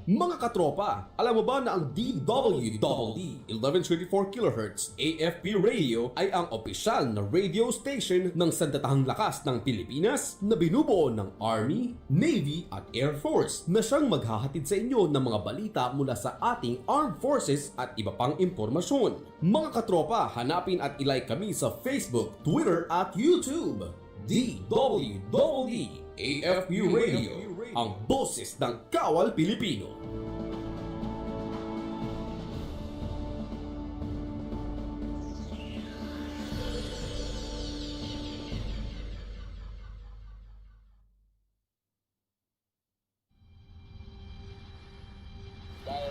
Mga katropa, alam mo ba na ang DWDD 1134 kHz AFP radio ay ang opisyal na radio station ng sandatahang lakas ng Pilipinas na binubuo ng Army, Navy at Air Force na siyang maghahatid sa inyo ng mga balita mula sa ating Armed Forces at iba pang impormasyon. Mga katropa, hanapin at ilike kami sa Facebook, Twitter at YouTube. DWDD AFP Radio, ang boses ng Kawal Pilipino.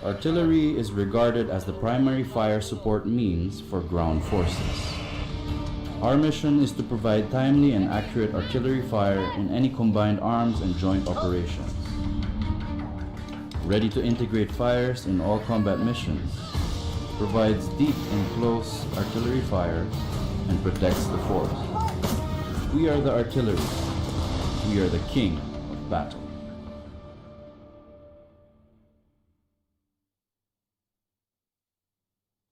Artillery is regarded as the primary fire support means for ground forces. Our mission is to provide timely and accurate artillery fire in any combined arms and joint operations. Ready to integrate fires in all combat missions, provides deep and close artillery fire, and protects the force. We are the artillery. We are the king of battle.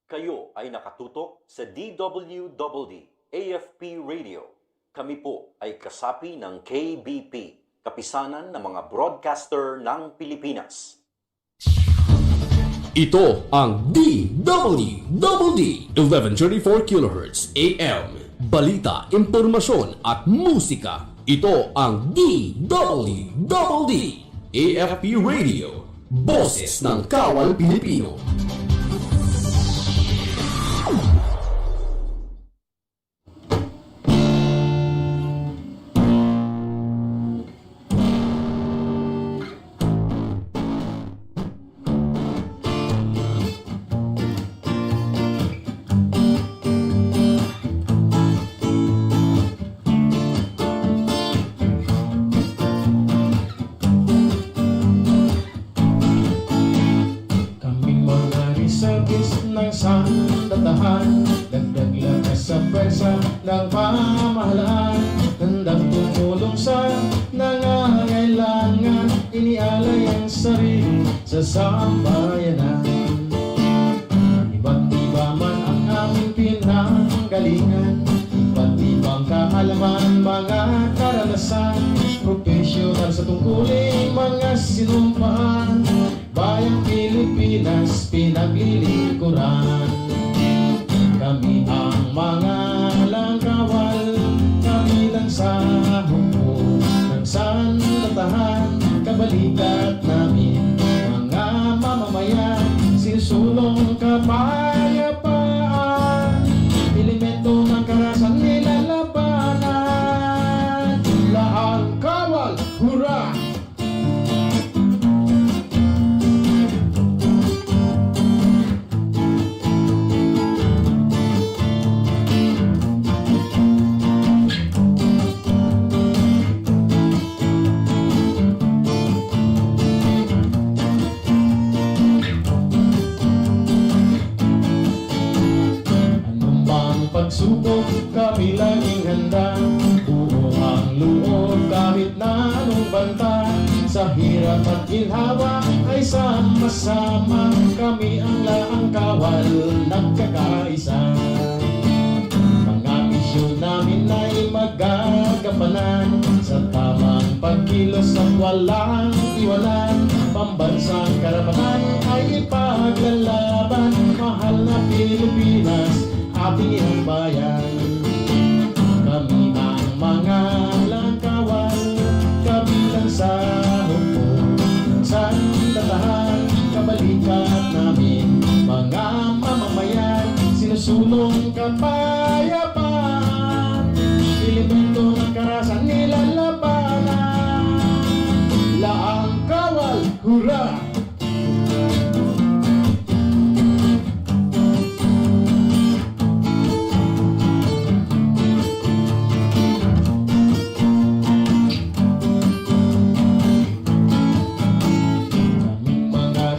Kayo ay nakatutok sa DWDD AFP Radio. Kami po ay kasapi ng KBP, Kapisanan ng mga Broadcaster ng Pilipinas. Ito ang DWDD 1134 kHz AM. Balita, impormasyon at musika. Ito ang DWDD AFP Radio. Boses ng Kawal Pilipino. Sandatahan, dagdag lakas sa pwersa ng pamahalaan, handang tumulong sa nangangailangan, inialay ang sarili sa sambayanan. Iba't iba man ang aming pinanggalingan, iba't ibang kaalaman, mga karanasan, profesional sa tungkuling mga sinumpaan, bayang Pilipinas pinaglilingkuran. Kami ang mga langkawal, kami lang sa hukbo ng sandatahan, kabalikat namin mga mamamayan, sinusulong kapayapaan, elemento ng karasan nilalabanan. Laang kawal, hurra! Pagsubok, kami laging handa, buo ang loob kahit na anong banta. Sa hirap at ginhawa ay sama-sama, kami ang laang kawal, nagkakaisa. Mga misyon namin ay magagampanan sa tamang pagkilos at walang iwanan. Pambansang karapatan ay ipaglalaban, mahal na Pilipinas, ating iyong bayan. Kami ang mga langkawal, kabilang sa hukbo ng sandatahan, kabalikat namin mga mamamayan, sinusulong kapayapaan, elemento ng karasan nilalabanan. Laang kawal, hurra!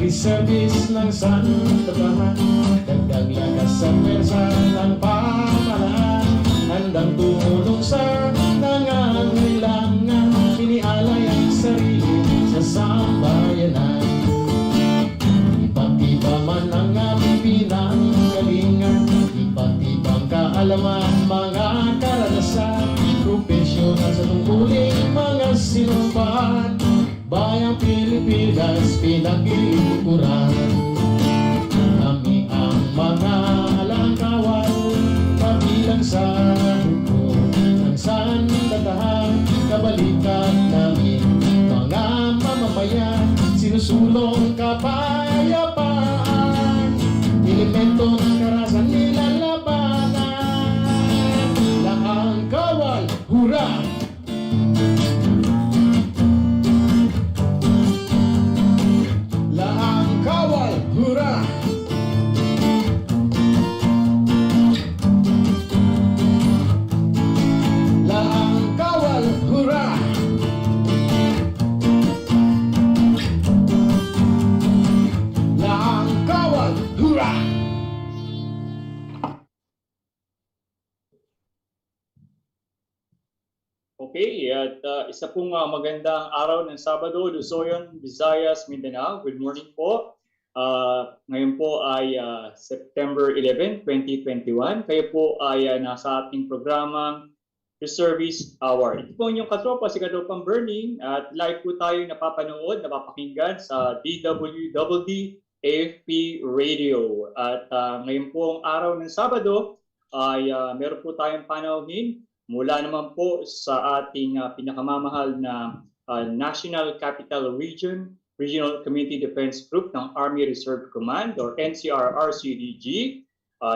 Reservist ng sandatahan, dagdag lakas sa pwersa ng pamahalaan, handang tumulong sa nangangailangan, inialay ang sarili sa sambayanan. Tuntungan sa tungkuling mga sinumbat, bayang Pilipinas pinag-iikuran. Kami ang mga alangkawal, kabilang sa grupo ng sandatahan. Kabalikan namin mga mamamayan, sinusulong kapayapaan, elemento ng karasan nilalabanan. Laang kawal, hura! Laang kawal, hura! Laang kawal, hura! Laang kawal, hura! Okay, at isa pong magandang araw ng Sabado, Luzon, Visayas, Mindanao. Good morning po. Ngayon po ay September 11, 2021. Kayo po ay nasa ating programang RESERVIST Hour. Ito po inyong katropa, si Katropang Burning, at live po tayo napapanood, napapakinggan sa DWDD AFP Radio. At ngayon po ang araw ng Sabado ay meron po tayong panauhin mula naman po sa ating pinakamamahal na National Capital Regional Community Defense Group ng Army Reserve Command or NCR-RCDG.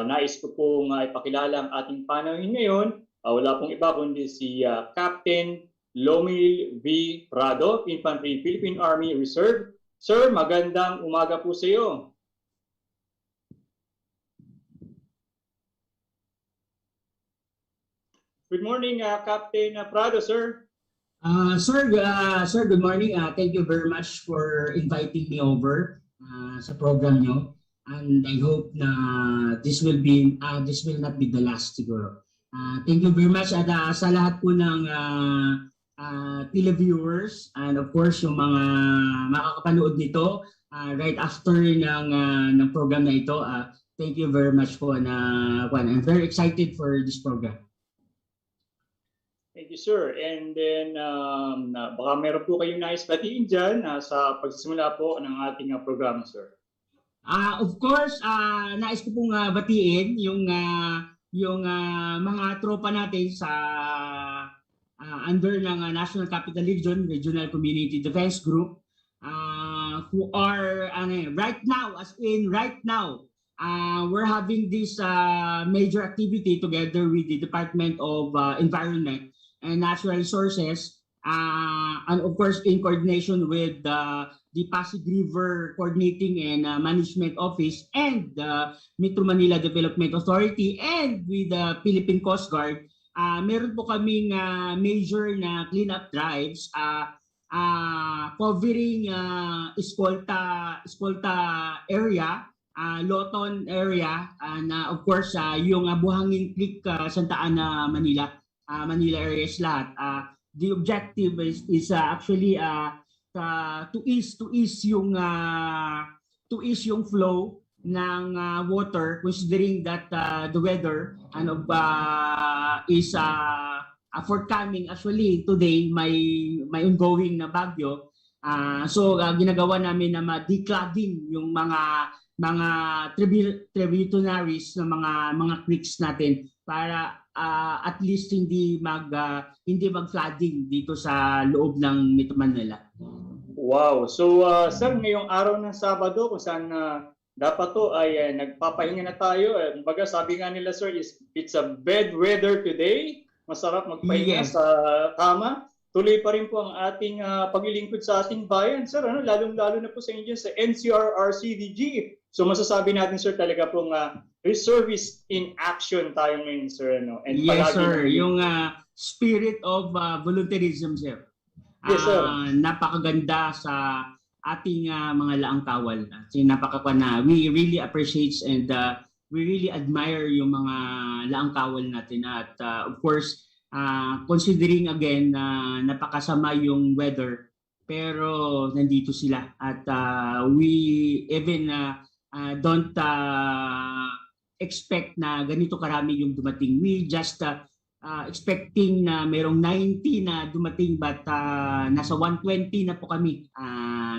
Nais ko pong ipakilala ang ating panauhin ngayon. Wala pong iba kundi si Captain Lomil V. Prado, Infantry, Philippine Army Reserve. Sir, magandang umaga po sa iyo. Good morning, Captain Prado, sir. Sir, good morning. Thank you very much for inviting me over sa program nyo. And I hope na this will not be the last siguro. Thank you very much at sa lahat po ng televiewers and of course yung mga makakapanood nito right after ng program na ito. Thank you very much po I'm very excited for this program. Thank you, sir. And then, baka meron po kayong nais batiin dyan sa pagsimula po ng ating programa, sir. Of course, nais ko pong batiin yung mga tropa natin sa under ng National Capital Regional Community Defense Group who are right now, we're having this major activity together with the Department of Environment and Natural Resources, and of course in coordination with the Pasig River Coordinating and Management Office and the Metro Manila Development Authority and with the Philippine Coast Guard. Meron po kaming major na cleanup drives covering Escolta area, Loton area, and of course yung Buhangin Creek, Santa Ana, Manila areas lahat. The objective is actually to ease yung flow ng water, considering that the weather is forthcoming. Actually today may ongoing na bagyo. So ginagawa namin na declogging yung mga tributaries ng mga creeks natin para at least hindi mag-flooding dito sa loob ng Metro Manila. Wow. So sir, ngayong araw ng Sabado kung saan dapat to ay nagpapahinga na tayo. Kumbaga sabi nga nila, sir, it's a bad weather today. Masarap magpahinga sa kama. Tuloy pa rin po ang ating paglilingkod sa ating bayan, sir. Lalong-lalo na po sa inyo sa NCR-RCDG. So masasabi natin, sir, talaga pong reservist in action tayo ngayon, sir. And yes, sir. Yung spirit of volunteerism, sir. Yes, sir. Napakaganda sa ating mga laang kawal. We really appreciate and we really admire yung mga laang kawal natin. At of course, considering again na napakasama yung weather, pero nandito sila. At we even don't expect na ganito karami yung dumating. We just expecting na merong 90 na dumating but nasa 120 na po kami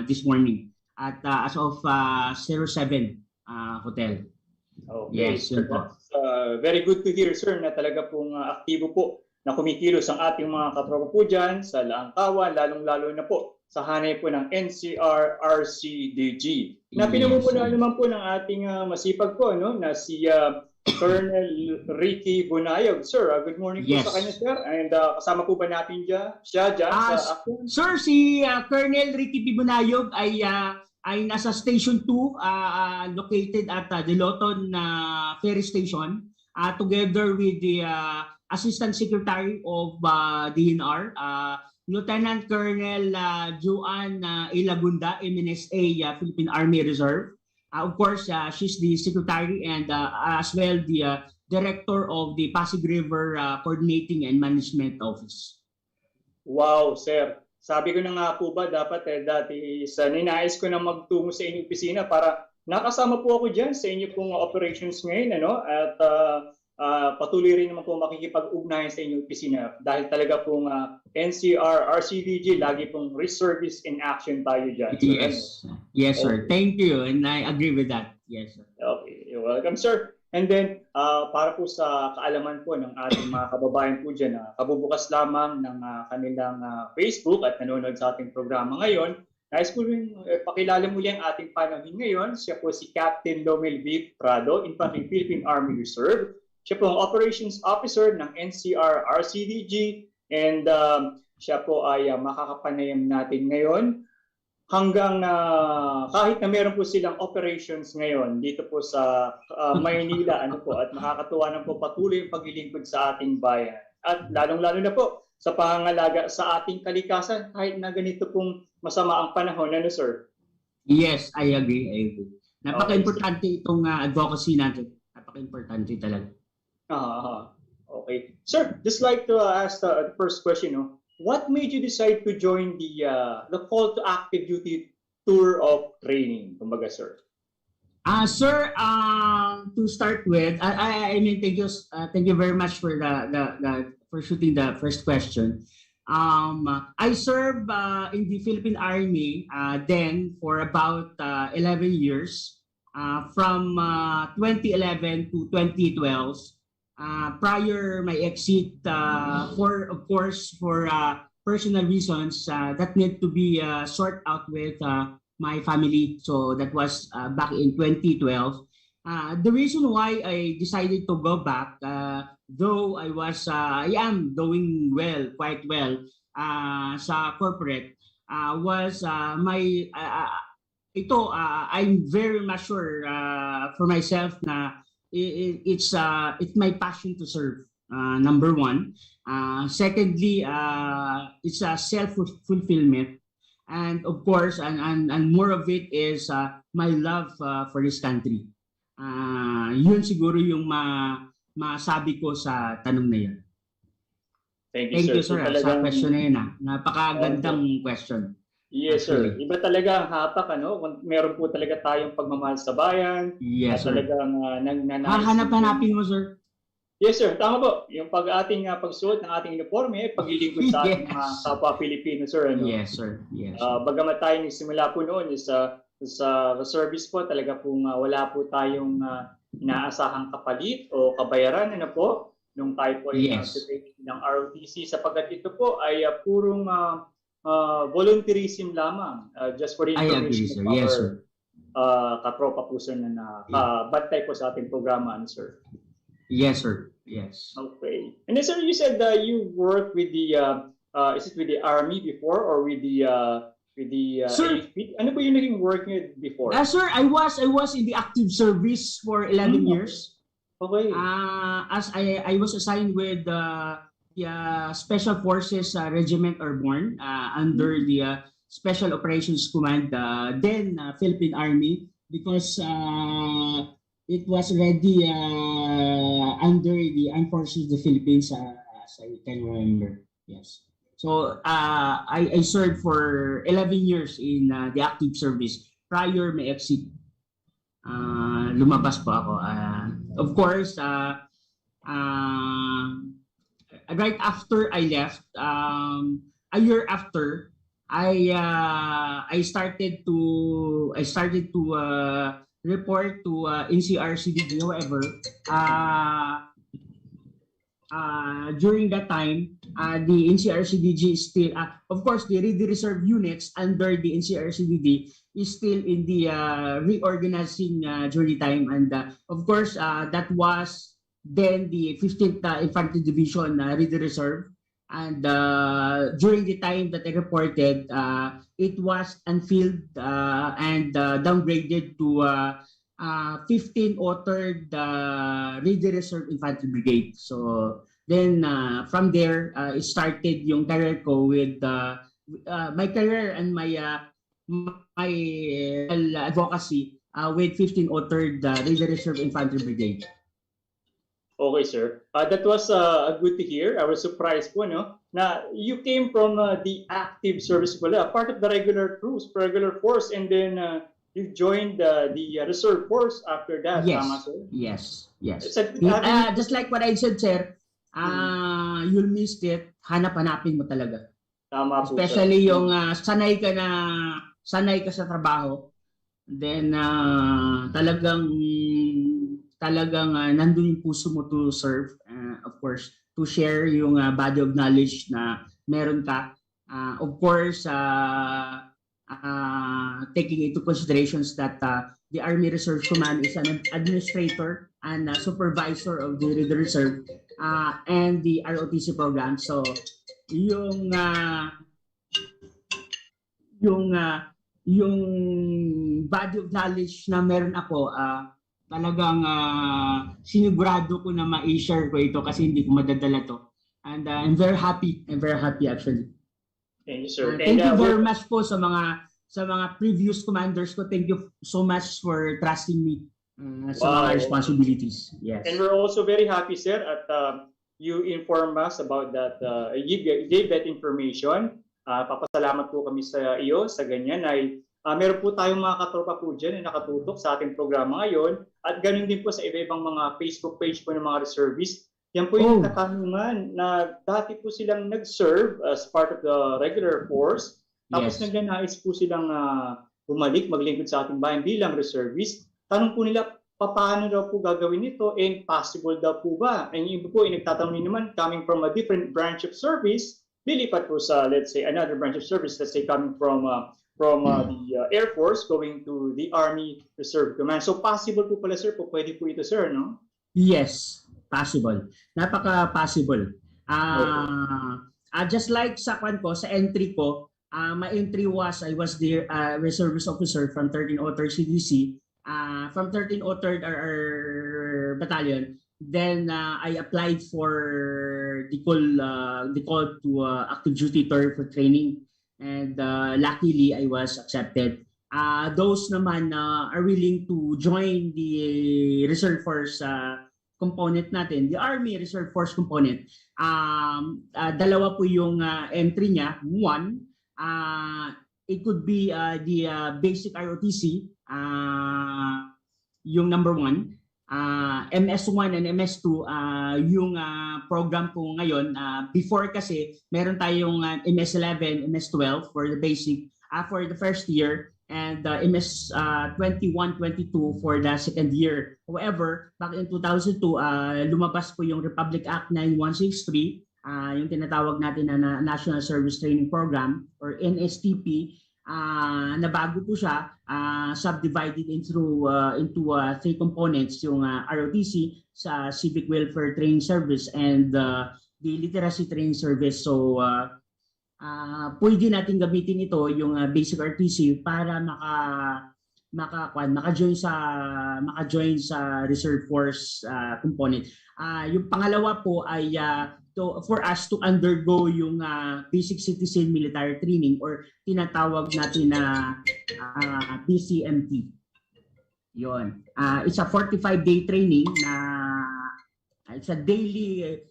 this morning at as of 07 hotel. Okay, Yes, sir, yun po. that's very good to hear, sir, na talaga pong aktibo po na kumikilos ang ating mga katropa po dyan sa Langkawan, lalong-lalo na po sa hanay po ng NCR RCDG. Na pinamumunuan naman po ng ating masipag po, no, na si Colonel Ricky Bunayog. Sir, good morning po sa kanya, sir. And kasama po ba natin siya dyan sa action? Sir, si Colonel Ricky Bunayog ay nasa Station 2, located at Deloton Ferry Station, together with the Assistant Secretary of DNR, Lieutenant Colonel Joan Ilagunda, MNSA, Philippine Army Reserve. Of course, she's the Secretary and as well the Director of the Pasig River Coordinating and Management Office. Wow, sir. Sabi ko na nga po ba, dapat dati ninais ko na magtungo sa inyong opisina para nakasama po ako dyan sa inyo pong operations ngayon, ano? At patuloy rin naman po makikipag-ugnayan sa inyong opisina dahil talaga pong NCR, RCDG, lagi pong reservists in action tayo dyan. So, yes, yes sir. Thank you and I agree with that. Yes sir. Okay, you're welcome, sir. And then, para po sa kaalaman po ng ating mga kababayan po dyan, kabubukas lamang ng kanilang Facebook at nanonood sa ating programa ngayon, nais po rin pakilala muli ang ating panauhin ngayon. Siya po si Captain Lomel V. Prado, Infantry Philippine Army Reserve. Siya po ang Operations Officer ng NCR RCDG and siya po ay makakapanayam natin ngayon. Hanggang kahit na meron po silang operations ngayon dito po sa Maynila at nakakatuwa na po patuloy yung paglilingkod sa ating bayan. At lalong-lalo na po sa pangangalaga sa ating kalikasan kahit na ganito pong masama ang panahon, ano sir? Yes, I agree. Napaka-importante itong advocacy natin. Napaka-importante talaga. Okay. Sir, just like to ask the first question, what made you decide to join the call to active duty tour of training, kumbaga, sir? Sir, to start with, I mean, thank you very much for for shooting the first question. I served in the Philippine Army then for about 11 years, from 2011 to 2012. Prior my exit for personal reasons that need to be sorted out with my family. So that was back in 2012. The reason why I decided to go back, though I am doing quite well sa corporate, was I'm very much sure for myself na it's my passion to serve, number one. Secondly, it's a self-fulfillment, and of course and more of it is my love for this country. Yun siguro yung masabi ko sa tanong na yun. Thank you, sir. Sa question na yun. Napakagandang question. Yes, sir. Iba talaga ang hatak, kung meron po talaga tayong pagmamahal sa bayan. Yes, sir. Talagang Hanap-hanapin mo, sir. Yes, sir. Tama po. Yung ating pagsuot ng ating uniforme, paglilingkod sa ating mga kapwa Pilipino, sir. Yes, sir. Yes. Bagamat tayo nagsimula po noon sa reservist po, talaga pong wala po tayong inaasahang kapalit o kabayaran, nung tayo po ay ng ROTC, sapagkat ito po ay purong volunteerism lamang, just for the information of our katropa po, sir, na bantay po sa ating programa, sir. Yes, sir. Yes. Okay. And then, sir, you said that you worked with the is it with the Army before or with the sir, AFP? Ano po yung naging work niyo before? Sir, I was in the active service for 11 years. Okay. As I was assigned with the Special Forces Regiment Airborne under the Special Operations Command, then Philippine Army, because it was already under the Armed Forces of the Philippines, as I can remember. Yes. So I served for 11 years in the active service. Prior may exit, lumabas po ako. Of course, right after I left, a year after, I started to report to NCRCDG. However, during that time, the NCRCDG is still, of course, the reserve units under the NCRCDG is still in the reorganizing during the time. And of course, that was then the 15th Infantry Division reserve. And during the time that I reported, it was unfilled and downgraded to 15 authored reserve infantry brigade. So then from there, it started yung career ko with my career and my advocacy with 15 authored reserve infantry brigade. Okay, sir. That was good to hear. I was surprised po, no? Na you came from the active service pala, part of the regular troops, regular force, and then you joined the reserve force after that. Yes, tama, sir? yes, yes. It's Just like what I said, sir, you'll miss it, hanap-hanapin mo talaga. Tama po, Especially sir. yung sanay ka sa trabaho, then talagang nandun yung puso mo to serve, of course, to share yung body of knowledge na meron ka. Of course, taking into considerations that the Army Reserve Command is an administrator and supervisor of the reserve and the ROTC program. So, yung body of knowledge na meron ako, talagang sinigurado ko na ma-share ko ito kasi hindi ko madadala to. And I'm very happy actually. Thank you, sir. Thank you very much po sa mga previous commanders ko. Thank you so much for trusting me sa mga responsibilities. Yes. And we're also very happy, sir, at you inform us about that, you gave that information. Papasalamat po kami sa iyo sa ganyan ay meron po tayong mga katropa po dyan na nakatutok sa ating programa ngayon at ganun din po sa iba-ibang mga Facebook page po ng mga reservists. Yan po yung katanungan na dati po silang nag-serve as part of the regular force. Tapos nagnanais po silang bumalik, maglingkod sa ating bayan bilang reservist. Tanong po nila, paano daw po gagawin ito and possible daw po ba? And yung po, nagtatanong naman, coming from a different branch of service, lilipat po sa, let's say, another branch of service, let's say, coming from the Air Force going to the Army Reserve Command. So possible po pala, sir, po pwede po ito, sir, no? Yes, possible. Napaka-possible. Just like sa kwan ko, sa entry ko, my entry was, I was the reservist officer from 1303 CDC, from 1303 battalion. Then I applied for the call to active duty tour for training. And luckily, I was accepted. Those naman are willing to join the Reserve Force component natin, the Army Reserve Force component. Dalawa po yung entry niya. One, it could be the basic ROTC, yung number one. MS1 and MS2 yung program ko ngayon. Before kasi meron tayong MS11, MS12 for the basic for the first year and MS21, 22 for the second year. However, back in 2002 lumabas po yung Republic Act 9163, yung tinatawag natin na National Service Training Program or NSTP. Nabago po siya, subdivided into three components, yung ROTC, sa Civic Welfare Training Service, and the Literacy Training Service. So, pwede natin gamitin ito, yung basic ROTC, para maka-join sa Reserve Force component. Yung pangalawa po ay for us to undergo yung basic citizen military training or tinatawag natin na BCMT. Yon. It's a 45-day training na it's a daily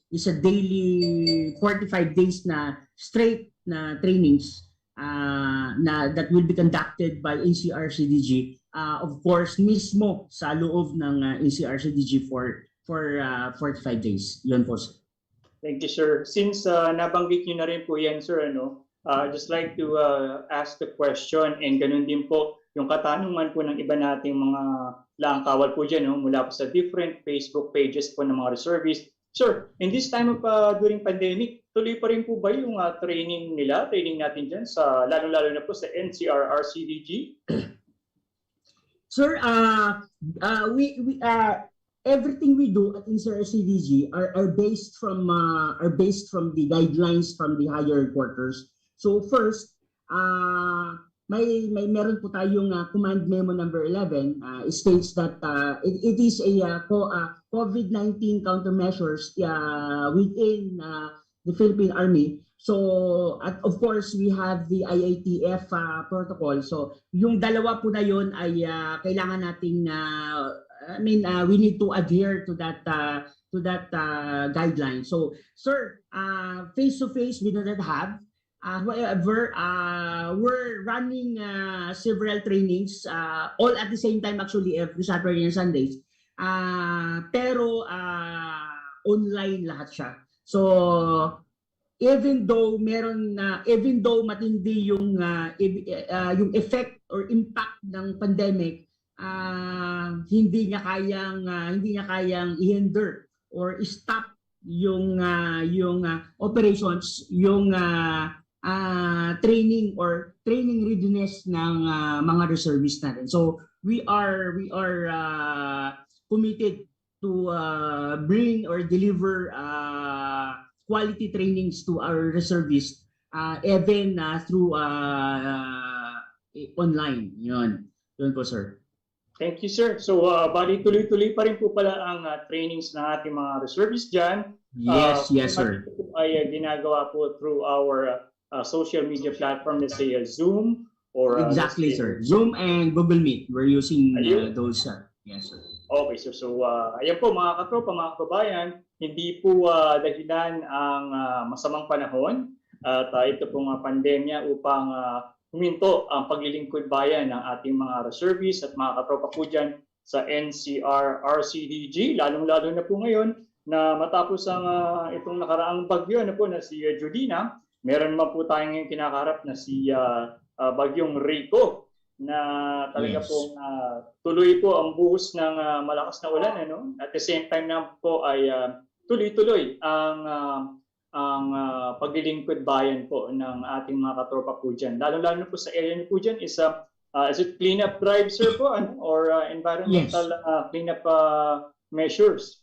45 days na straight na trainings na that will be conducted by NCRCDG, of course mismo sa loob ng NCRCDG for 45 days. Yon po. Thank you, sir. Since nabanggit niyo na rin po yan, sir, just like to ask the question, and ganun din po yung katanungan po ng iba nating mga langkawal po dyan, mula po sa different Facebook pages po ng mga reservists. Sir, in this time of during pandemic, tuloy pa rin po ba yung training natin dyan, lalo-lalo na po sa NCR RCDG? Sir, everything we do at NCR-RCDG are based from the guidelines from the higher quarters. So first, meron po tayong command memo number 11. It states that it is a COVID-19 countermeasures within the Philippine Army. So, of course, we have the IATF protocol. So, yung dalawa po na yun ay kailangan nating we need to adhere to that guideline. So, sir, face to face we do not have. However, we're running several trainings all at the same time, actually, every Saturday and Sundays. Pero online lahat siya. So, even though matindi yung effect or impact ng pandemic, hindi niya kayang i-hinder or stop yung operations, yung training readiness ng mga reservists natin. So we are committed to bring or deliver quality trainings to our reservists even through online. Yun po, sir. Thank you, sir. So, bali tuloy-tuloy pa rin po pala ang trainings ng ating mga reservists dyan. Yes, sir. Ito po ay ginagawa po through our social media platform, let's say Zoom or exactly, sir. Zoom and Google Meet. We're using those. Yes, sir. Okay, sir. So, ayan po mga katropa, mga kababayan, hindi po dahilan ang masamang panahon at ito pong pandemya upang huminto ang paglilingkod bayan ng ating mga reservists at mga katropa po dyan sa NCR RCDG, lalong-lalo na po ngayon na matapos ang itong nakaraang bagyo na si Judina, meron naman po tayong ngayon kinakaharap na si bagyong Rico na talaga po tuloy po ang buhos ng malakas na ulan. At the same time na po ay tuloy-tuloy ang paglilingkod bayan po ng ating mga katropa po dyan. Lalo-lalo na po sa area niyo po dyan is it cleanup drive, sir, po, or environmental cleanup measures?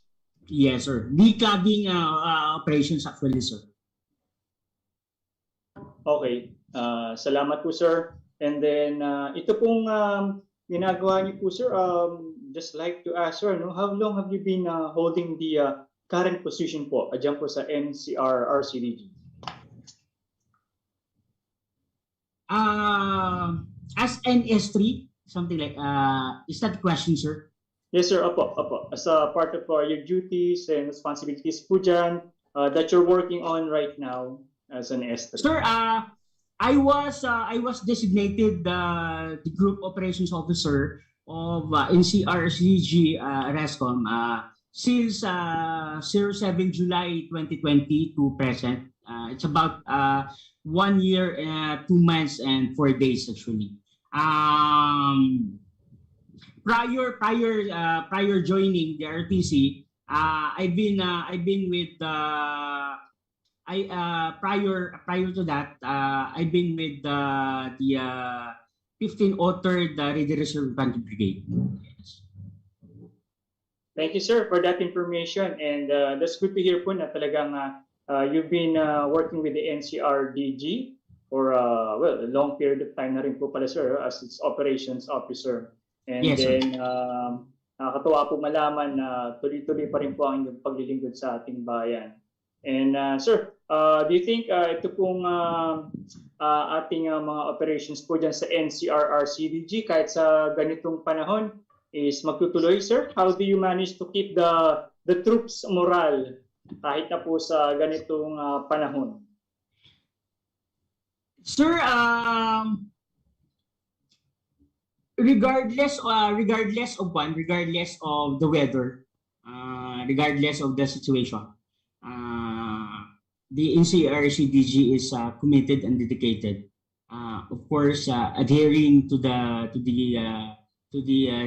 Yes, sir. Declogging operations actually, sir. Okay. Salamat po, sir. And then, ito pong ginagawa niyo po, sir, just like to ask, sir, how long have you been holding the current position po, dyan po sa NCR RCDG? As NS3, something like, is that the question, sir? Yes, sir. Opo. As a part of your duties and responsibilities po dyan that you're working on right now as an S3. Sir, I was designated the Group Operations Officer of NCR-RCDG RESCOM since 07 July 2020 to present. It's about 1 year, 2 months, and 4 days actually. Prior joining the RTC, I've been with prior to that, I've been with the 15 authored Ready Reserve Infantry Brigade. Yes. Thank you, sir, for that information, and that's good to hear po na talagang you've been working with the NCRDG for a long period of time na rin po pala, sir, as its operations officer. And yes, then nakakatuwa po malaman na tuloy-tuloy pa rin po ang inyong paglilingkod sa ating bayan. And sir, do you think ito pong ating mga operations po dyan sa NCR-RCDG kahit sa ganitong panahon is magtutuloy, sir? How do you manage to keep the troops moral kahit na po sa ganitong panahon? Sir, regardless of the weather, regardless of the situation, the NCRCDG is committed and dedicated. Of course, adhering to the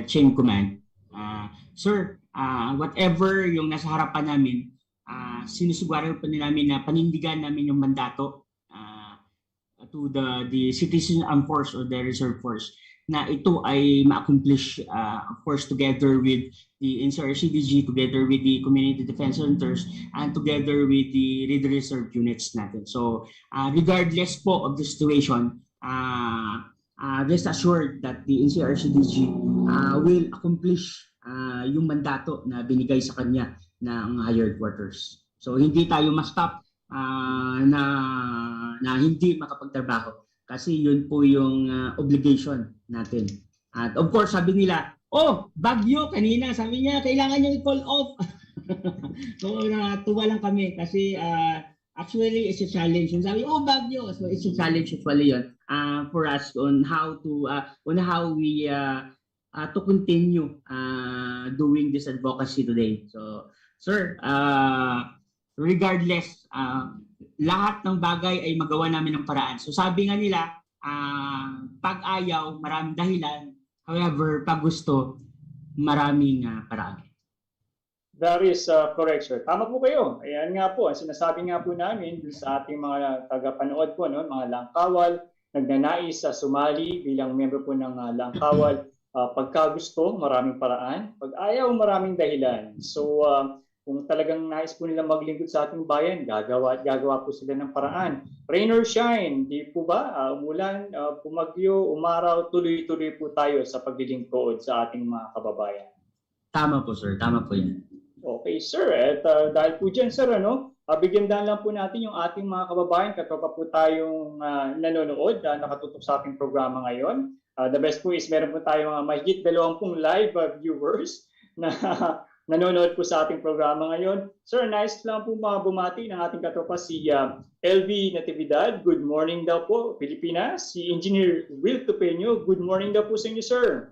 chain command. Sir, whatever yung nasa harapan namin, sinusugaran pa namin na panindigan namin yung mandato to the citizen armed force or the reserve force na ito ay ma-accomplish of course together with the NCRCDG, together with the community defense centers, and together with the reserve units natin. So regardless po of the situation, rest assured that the NCRCDG will accomplish yung mandato na binigay sa kanya ng higher quarters. So hindi tayo ma-stop na hindi makapagtrabaho kasi yun po yung obligation natin. At of course, sabi nila, oh, bagyo kanina, sabi niya, kailangan niyo i-call off. So, natuwa lang kami kasi actually, it's a challenge. Yung sabi, oh, bagyo. So, it's a challenge usually yun for us on how we to continue doing this advocacy today. So, sir, regardless, lahat ng bagay ay magawa namin ng paraan. So sabi nga nila, pag ayaw, maraming dahilan. However, pag gusto, maraming paraan. That is correct, sir. Tama po kayo. Ayan nga po, ang sinasabi nga po namin sa ating mga tagapanood po, no, mga langkawal, nagnanais sa sumali bilang member po ng langkawal. Pagka gusto, maraming paraan. Pag ayaw, maraming dahilan. So, kung talagang nais po nila maglingkod sa ating bayan, gagawa po sila ng paraan. Rain or shine, di po ba? Umulan, pumagyo, umaraw, tuloy-tuloy po tayo sa paglilingkod sa ating mga kababayan. Tama po, sir. Tama po yan. Okay, sir. At dahil po dyan, sir, bigyan lang po natin yung ating mga kababayan. Katropa po tayong nanonood, nakatutok sa ating programa ngayon. The best po is meron po tayong mahigit 20 live viewers na nanonood po sa ating programa ngayon. Sir, nice lang po bumati ng ating katropa si LV Natividad. Good morning daw po, Pilipinas. Si Engineer Will Tupeño, good morning daw po sa inyo, sir.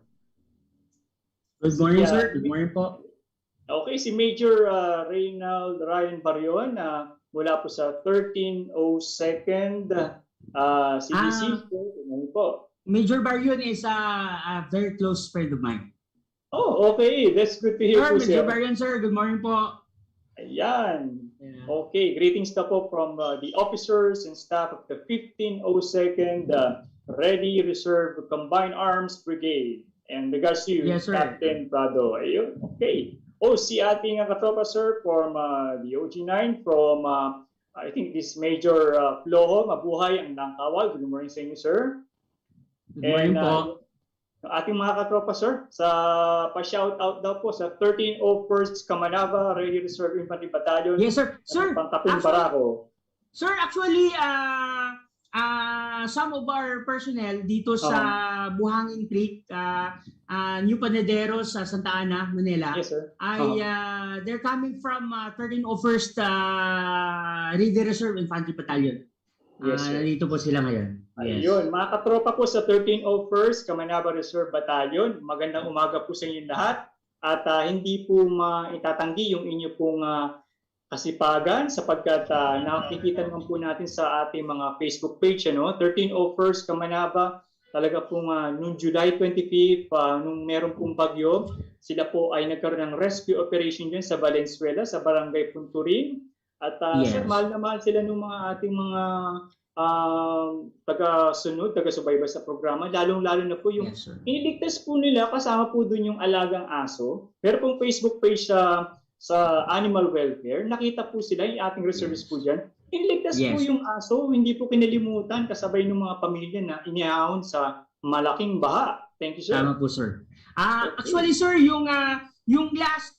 Good morning, sir. Good morning po. Okay, si Major Reynald Ryan Barion mula po sa 1302nd CDC. Good morning po. Major Barion is a very close friend of mine. Oh, okay. That's good to hear po, sir. Major Barion, sir. Good morning po. Ayan. Yeah. Okay. Greetings na po from the officers and staff of the 1502nd Ready Reserve Combined Arms Brigade. And regards to you, yes, Captain Prado. Ayun. Okay. Oh, si ating katropa, sir, from the OG9, from, I think, this Major Floho, mabuhay ang Langkawal. Good morning sa inyo, sir. Good morning po. Ating mga katropa, sir, sa pa-shoutout daw po sa 1301st Kamanava Ready Reserve Infantry Battalion. Yes, sir. Sir, Pantaping Barako. Sir, actually, some of our personnel dito sa Buhangin Creek, New Panaderos sa Santa Ana, Manila, yes, sir. They're coming from 1301st Ready Reserve Infantry Battalion. Yes, sir. Dito po sila ngayon. Yes. Ayun, mga katropa po sa 1301st Kamanava Reserve Battalion, magandang umaga po sa inyo lahat at hindi po maitatanggi yung inyo pong kasipagan sapagkat nakikita naman po natin sa ating mga Facebook page, 1301st Kamanava, talaga pong noong July 25th, nung meron pong bagyo, sila po ay nagkaroon ng rescue operation dyan sa Valenzuela, sa Barangay Punturin. At yes, sir, mahal na mahal sila ng mga ating mga taga-sunod, taga-subaybay sa programa, lalong-lalo na po yung yes, iniligtas po nila, kasama po dun yung alagang aso. Pero pong Facebook page sa animal welfare, nakita po sila, yung ating reservist po dyan, iniligtas po yung aso, hindi po kinalimutan kasabay ng mga pamilya na inihahon sa malaking baha. Thank you, sir. Tama po, sir. Actually, sir, yung last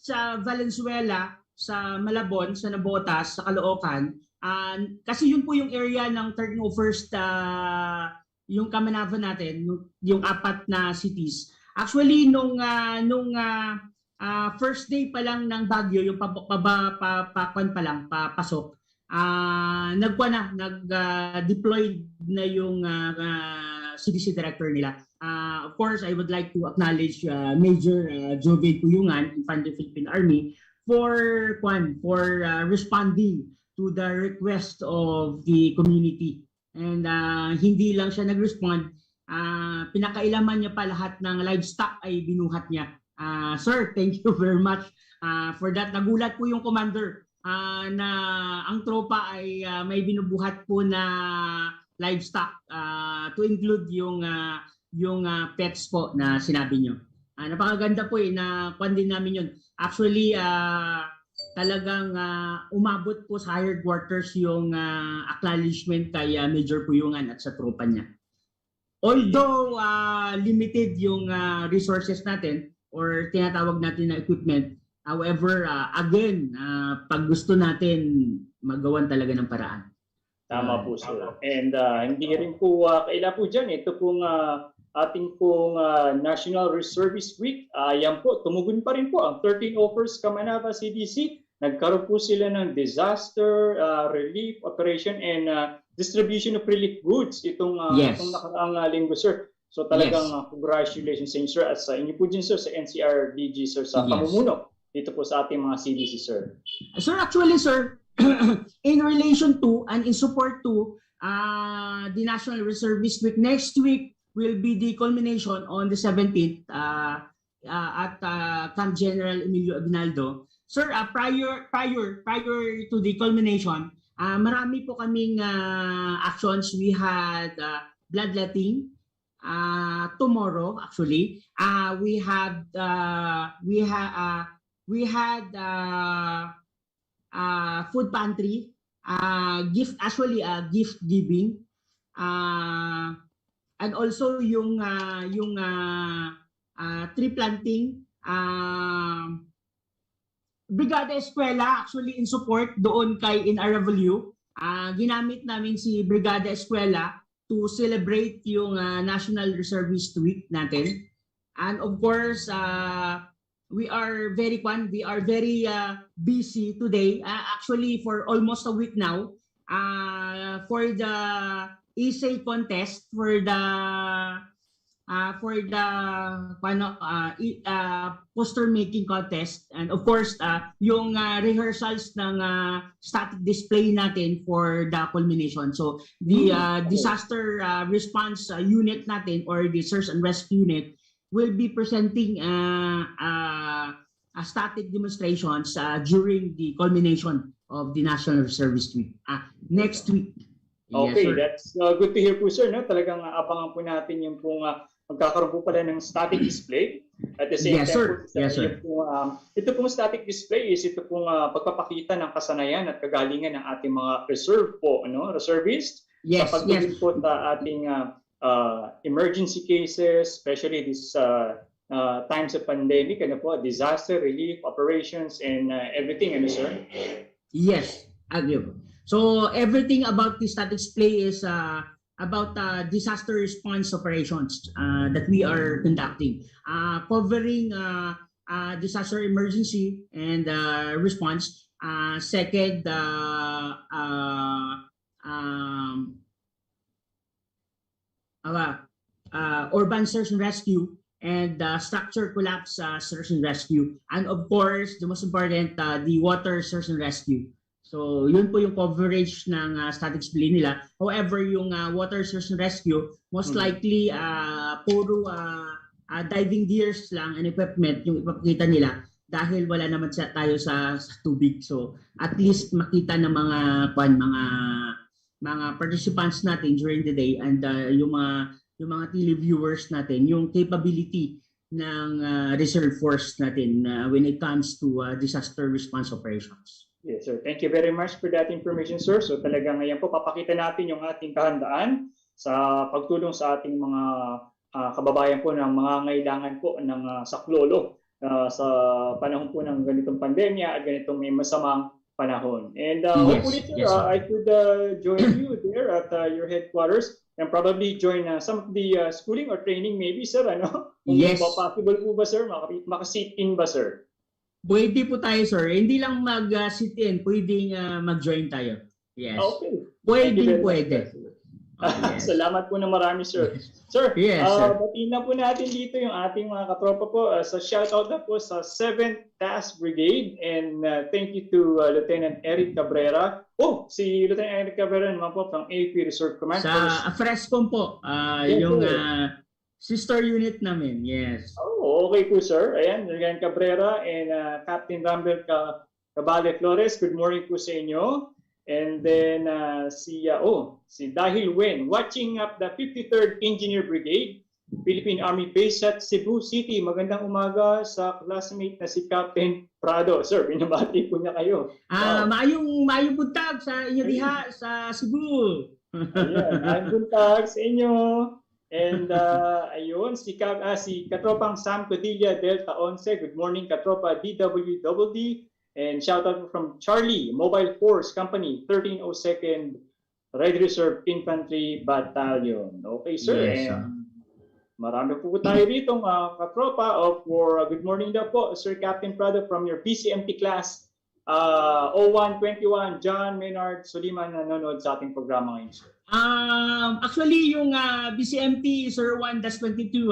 sa Valenzuela, sa Malabon, sa Nabotas, sa Caloocan, kasi yun po yung area ng 1301st, yung Kamanava natin, yung 4 na cities. Actually, nung first day pa lang ng bagyo, yung papasok, nag-deploy na yung CDC director nila. Of course, I would like to acknowledge Major Jove Puyungan, Infantry Philippine Army, responding to the request of the community. And hindi lang siya nag-respond, pinakailaman niya pa lahat ng livestock ay binuhat niya. Sir, thank you very much for that. Nagulat po yung commander na ang tropa ay may binubuhat po na livestock to include yung pets po na sinabi nyo. Napakaganda po na kwan din namin yun. Actually, talagang umabot po sa higher quarters yung acknowledgement kay Major Puyungan at sa tropa niya. Although limited yung resources natin or tinatawag natin na equipment, however, again, pag gusto natin, magawan talaga ng paraan. Tama po, sir. And hindi rin po kaila po dyan. Ito pong ating pong National Reservist Week. Yan po, tumugon pa rin po ang 13 offers Kamanava CDC. Nagkaroon po sila ng disaster relief operation and distribution of relief goods itong nakaraang linggo, sir. So talagang congratulations sa inyo, sir, at sa inyo po din, sir, sa NCRDG, sir, sa pamumuno dito po sa ating mga CDC, sir. Sir, actually, sir, in relation to and in support to the National Reservist Week, next week will be the culmination on the 17th at Camp General Emilio Aguinaldo. Sir, prior to the culmination, marami po kaming actions. We had bloodletting tomorrow. Actually, we had food pantry, gift giving, and also yung tree planting. Brigada Eskwela, actually in support doon kay NRW, ginamit namin si Brigada Eskwela to celebrate yung National Reservist Week natin. And of course, we are very busy today, actually for almost a week now, for the essay contest, for the poster making contest, and of course yung rehearsals ng static display natin for the culmination. So the disaster response unit natin, or the search and rescue unit, will be presenting static demonstrations during the culmination of the National Reservist Week next week. Okay, yes, that's good to hear po, sir. No? Talagang abangan po natin yung pong magkakaroon po pala ng static display. At the same time, ito pong static display is ito pong pagpapakita ng kasanayan at kagalingan ng ating mga reserve po, reservist. Sa pagdating po sa ating emergency cases, especially this times of pandemic, disaster relief operations and everything, sir? Yes, agree. So everything about the static display is about disaster response operations that we are conducting, covering disaster emergency and response. Second, urban search and rescue, and structure collapse search and rescue, and of course, the most important, the water search and rescue. So, yun po yung coverage ng static display nila. However, yung water search and rescue, most likely, puro diving gears lang and equipment yung ipapakita nila dahil wala naman tayo sa tubig. So, at least makita ng mga participants natin during the day, and yung mga televiewers natin, yung capability ng reserve force natin when it comes to disaster response operations. Yes, sir. Thank you very much for that information, sir. So talagang ngayon po papakita natin yung ating kahandaan sa pagtulong sa ating mga kababayan po ng mga ngailangan po ng saklolo sa panahon po ng ganitong pandemya at ganitong may masamang panahon. And hopefully, sir, I could join you there at your headquarters and probably join some of the schooling or training maybe, sir. Kung possible po ba, sir? Maka-sit in ba, sir? Pwede po tayo, sir. Hindi lang mag-sit in, pwedeng mag-join tayo. Yes. Okay. Pwede. Yes. Salamat po na marami, sir. Sir, Yes, sir. batiin na po natin dito yung ating mga katropa po. So shoutout na po sa 7th Task Brigade and thank you to Lieutenant Eric Cabrera. Oh, si Lieutenant Eric Cabrera naman po from AP Reserve Command. Sa Frescom po, Yes, yung sir. sister unit namin. Yes. Oh, okay po, sir. Ayan, Lieutenant Cabrera and Captain Rambel Cabale Flores. Good morning po sa inyo. And then si Dahil Wen, watching up the 53rd Engineer Brigade, Philippine Army Base at Cebu City. Magandang umaga sa classmate na si Captain Prado. Sir, binabati po niya kayo. Wow. Maayong buntag sa inyo diha sa Cebu. Ayan, maayong buntag sa inyo. And ayun, si Katropang Sam Codilla Delta 11. Good morning, Katropa DWDD. And shout out from Charlie, Mobile Force Company, 1302nd Red Reserve Infantry Battalion. Okay, sir. Yes, And marami po tayo dito, katropa. Good morning daw po, Sir Captain Prado from your PCMT class 0121, John Maynard Soliman nanonood sa ating programa ngayon, sir. Actually, yung BCMT Sir 1-22,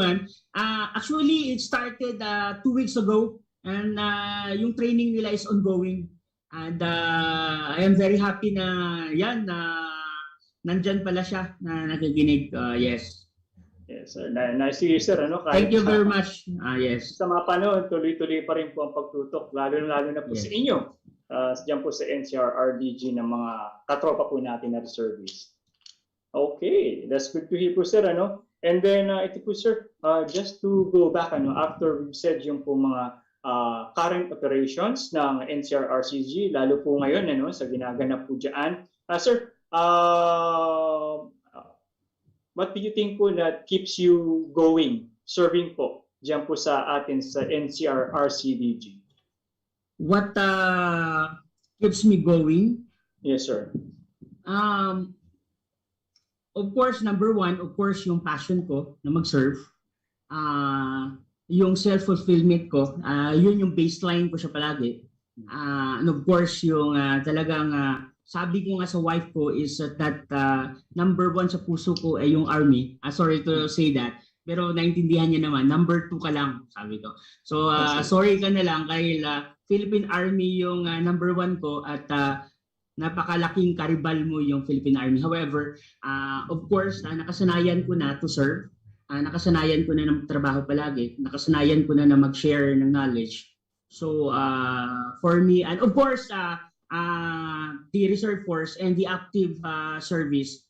actually it started 2 weeks ago. And yung training nila is ongoing. And I am very happy na nandyan pala siya na nakikinig. Yes. Yes, sir. Nice to hear, sir. Thank you very much. Yes. Sa mga panahon, tuloy-tuloy pa rin po ang pagtutok. Lalo na po Yes. sa inyo. Diyan po sa NCR-RDG ng mga katropa po natin na reservists. Okay. That's good to hear po, sir. And then, ito po, sir, just to go back, after we've said yung po mga current operations ng NCR-RCG, lalo po ngayon sa ginaganap po dyan. Sir, what do you think po that keeps you going, serving po dyan po sa atin sa NCR-RCDG? What keeps me going? Yes, sir. Of course, number one, of course, yung passion ko na mag-serve. Yung self-fulfillment ko, yun yung baseline ko siya palagi. And of course, yung talagang sabi ko nga sa wife ko is that number one sa puso ko ay yung army. Sorry to say that, pero naintindihan niya naman, number 2 ka lang, sabi ko. So, sorry ka na lang dahil Philippine Army yung number 1 ko at napakalaking karibal mo yung Philippine Army. However, of course, nakasanayan ko na to serve. Nakasanayan ko na ng trabaho palagi, nakasanayan ko na mag-share ng knowledge. So for me, and of course the Reserve Force and the active service,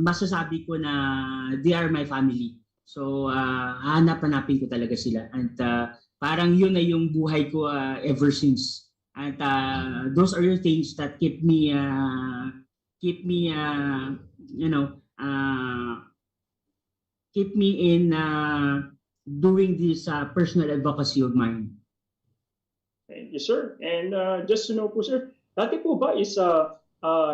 masasabi ko na they are my family. So hanap-hanapin ko talaga sila, and parang yun na yung buhay ko ever since. And those are the things that keep me keep me in doing this personal advocacy of mine. Thank you, sir. And just to know po, sir, dati po ba is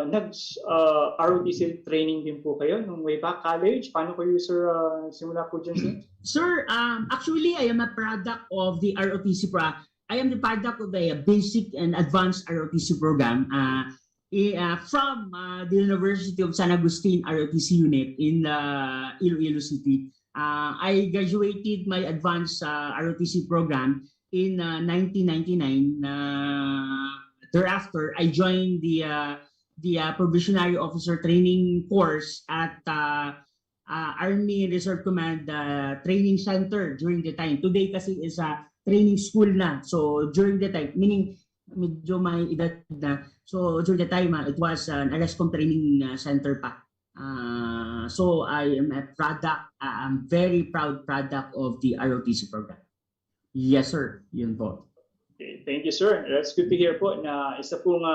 nag-ROTC training din po kayo nung way back college? Paano kayo, sir, simula po dyan, sir? Sir, actually, I am a product of the ROTC program. I am the product of the basic and advanced ROTC program from the University of San Agustin ROTC unit in Iloilo City. I graduated my advanced ROTC program in 1999. Thereafter, I joined the Probationary Officer Training course at Army Reserve Command Training Center during the time. Today kasi is a training school na. So during the time, meaning medyo may edad na. So during the time, it was an ARESCOM training center pa. So I am a product, I'm very proud product of the ROTC program. Yes, sir. Yun po. Okay, thank you, sir. That's good to hear po na isa pong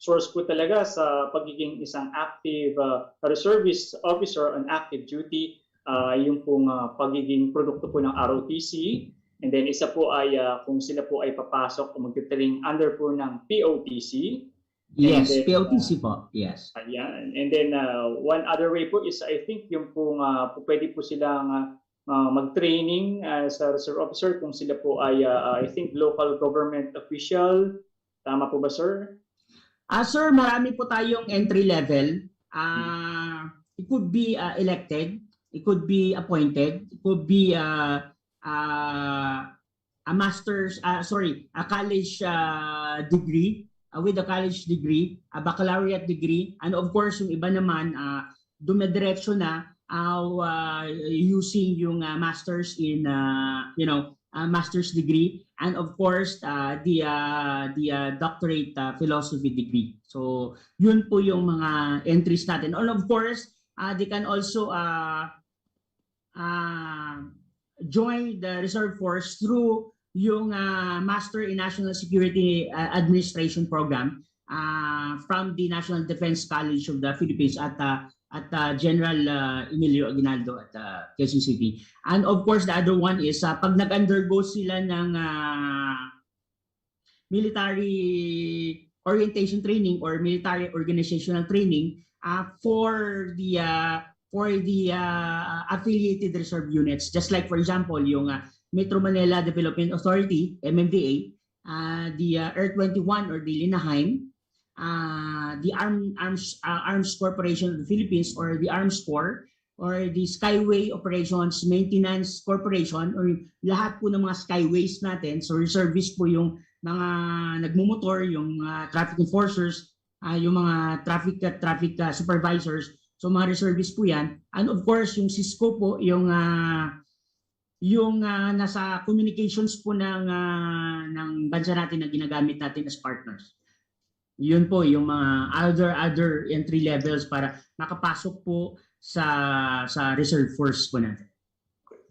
source po talaga sa pagiging isang active reservist officer on active duty, yung pong pagiging produkto po ng ROTC. And then isa po ay kung sila po ay papasok o magtitring under po ng POTC. Yes, then, POTC po. Yes. Ayan. And then one other way po is I think yung pong pwede po silang mag-training sa reserve officer kung sila po ay I think local government official. Tama po ba, sir? Sir, marami po tayong entry level. it could be elected, it could be appointed, it could be a master's, a college degree, with a college degree, a baccalaureate degree, and of course, yung iba naman, dumediretso na using yung master's in, master's degree, and of course, the doctorate philosophy degree. So, yun po yung mga entries natin. And of course, they can also join the reserve force through yung Master in National Security Administration program from the National Defense College of the Philippines at General Emilio Aguinaldo at Quezon City. And of course, the other one is pag nag-undergo sila ng military orientation training or military organizational training for the affiliated reserve units, just like for example yung Metro Manila Development Authority, MMDA, the R21 or the Linaheim, the Arms Corporation of the Philippines or the Arms Corps, or the Skyway Operations Maintenance Corporation, or lahat po ng mga skyways natin. So reservist po yung mga nagmumotor, yung traffic enforcers, yung mga traffic supervisors. So mga reservist po yan. And of course, yung Cisco po, yung nasa communications po ng bansa natin na ginagamit natin as partners. Yun po yung mga other entry levels para makapasok po sa reserve force po natin.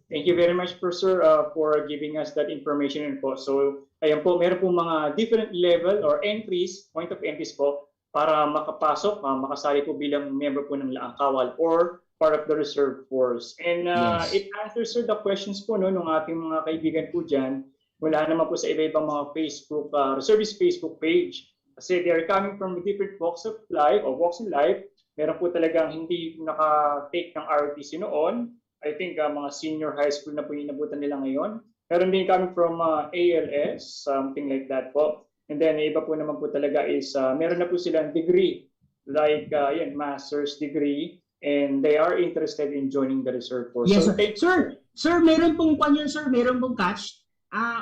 Thank you very much po, sir, for giving us that information po. So, ayan po, meron po mga different level or entries, point of entries po, para makapasok, makasali po bilang member po ng Laang Kawal or part of the reserve force. And Yes. it answers, sir, the questions po ng ating mga kaibigan po dyan. Wala naman po sa iba-ibang mga Facebook, reservist Facebook page. Kasi they are coming from different walks of life or walks in life. Meron po talagang hindi naka-take ng ROTC noon. I think mga senior high school na po yung inabutan nila ngayon. Meron din coming from ALS, something like that po. And then iba po naman po talaga is meron na po silang degree, like master's degree, and they are interested in joining the reserve force. Yes, So, sir, meron pong sir, meron pong catch.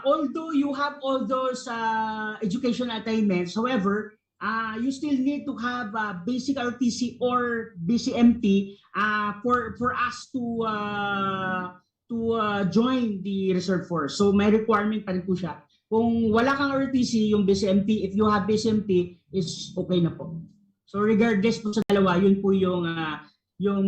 Although you have all those educational attainments, however, you still need to have basic RTC or BCMT for us to join the reserve force. So may requirement pa rin po siya. Kung wala kang RTC, yung BCMT, if you have BCMT, is okay na po. So regardless po sa dalawa, yun po yung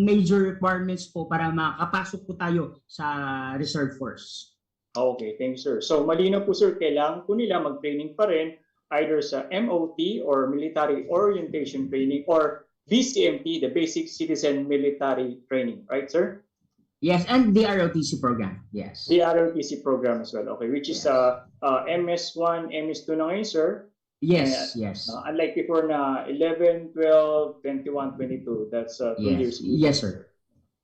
major requirements po para makapasok po tayo sa reserve force. okay, thank you, sir. So malinaw po, sir, kailangan po nila mag-training pa rin either sa MOT or Military Orientation Training or BCMT, the Basic Citizen Military Training, right, sir? Yes, and the ROTC program. Yes. The ROTC program as well, okay, which is MS1, MS2 na ngayon, sir. Yes, yes. Unlike before na 11, 12, 21, 22, that's 2 years. Yes, sir.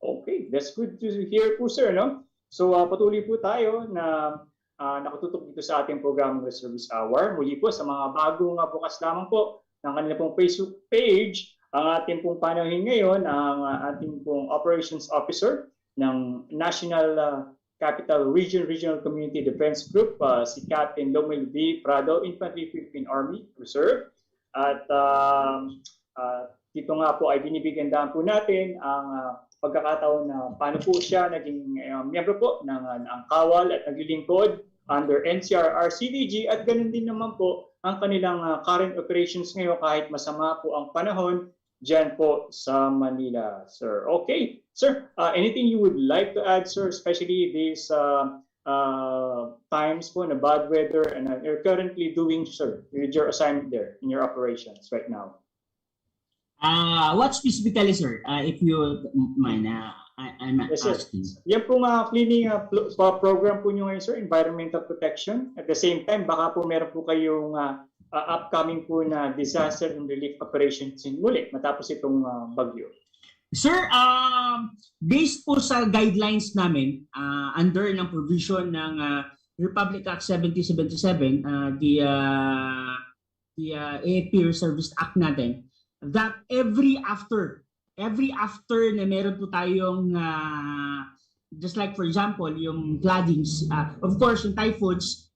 Okay, that's good to hear po, sir, no? So patuloy po tayo na nakatutok dito sa ating programang Reservist Hour. Muli po sa mga bagong bukas lamang po ng kanila pong Facebook page, ang ating pong panauhin ngayon, ang ating pong Operations Officer ng National Capital Regional Community Defense Group, si Captain Lomel V. Prado, Infantry Philippine Army Reserve. At dito nga po ay binibigyan daan po natin ang pagkakataon na paano po siya naging miyembro po ng Kawal at naglilingkod under NCRR CDG, at ganun din naman po ang kanilang current operations ngayon kahit masama po ang panahon dyan po sa Manila, sir. Okay, sir, anything you would like to add, sir, especially these times po na bad weather and you're currently doing, sir, with your assignment there in your operations right now? What specifically, sir? If you mind, I'm Yes, sir. asking. Yan po cleaning program po nyo ngayon, sir, environmental protection. At the same time, baka po meron po kayong upcoming po na disaster and relief operations muli matapos itong bagyo. Sir, based po sa guidelines namin, under ng provision ng Republic Act 7077, the AFP Reservist Act natin, that every after every after na meron po tayong just like for example yung floodings, of course yung typhoons,